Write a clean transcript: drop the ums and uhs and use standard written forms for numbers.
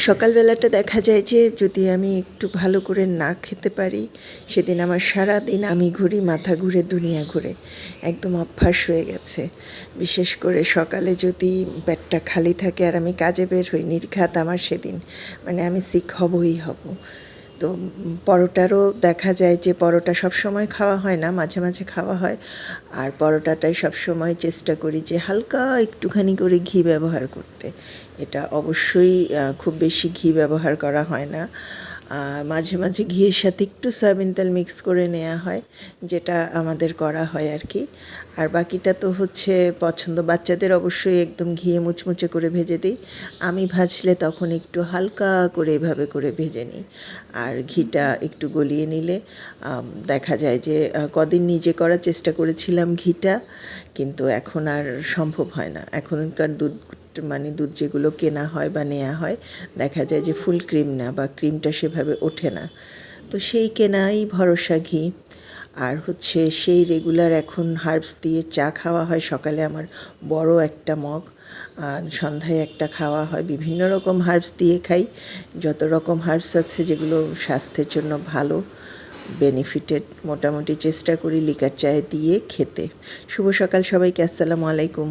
সকালবেলাটা দেখা যায় যে যদি আমি একটু ভালো করে না খেতে পারি সেদিন আমার সারা দিন আমি ঘুরি, মাথা ঘুরে, দুনিয়া ঘুরে, একদম অভ্যাস হয়ে গেছে। বিশেষ করে সকালে যদি পেটটা খালি থাকে আর আমি কাজে বের হই, নির্ঘাত আমার সেদিন মানে আমি সিক হবই হব। তো পরোটারও দেখা যায় যে পরোটা সব সময় খাওয়া হয় না, মাঝে মাঝে খাওয়া হয়। আর পরোটাটাই সব সময় চেষ্টা করি যে হালকা একটুখানি করে ঘি ব্যবহার করতে। এটা অবশ্যই খুব বেশি ঘি ব্যবহার করা হয় না। আর মাঝে মাঝে ঘিয়ের সাথে একটু সয়াবিন তেল মিক্স করে নেওয়া হয়, যেটা আমাদের করা হয় আর কি। আর বাকিটা তো হচ্ছে পছন্দ, বাচ্চাদের অবশ্যই একদম ঘিয়ে মুচমুচে করে ভেজে দিই। আমি ভাজলে তখন একটু হালকা করে এভাবে করে ভেজে নিই। আর ঘিটা একটু গলিয়ে নিলে দেখা যায় যে কদিন নিজে করার চেষ্টা করেছিলাম ঘিটা, কিন্তু এখন আর সম্ভব হয় না। এখনকার দুধ যেগুলো কেনা হয় বা নেওয়া হয়, দেখা যায় যে ফুল ক্রিম না, বা ক্রিমটা সেভাবে ওঠে না। তো সেই কেনাই ভরসা ঘি। আর হচ্ছে সেই রেগুলার এখন হার্বস দিয়ে চা খাওয়া হয়। সকালে আমার বড় একটা মগ, আর সন্ধ্যায় একটা খাওয়া হয়। বিভিন্ন রকম হার্বস দিয়ে খাই, যত রকম হার্বস আছে যেগুলো স্বাস্থ্যের জন্য ভালো, বেনিফিটেড, মোটামুটি চেষ্টা করি লিকার চায়ে দিয়ে খেতে। শুভ সকাল সবাইকে, আসসালামু আলাইকুম।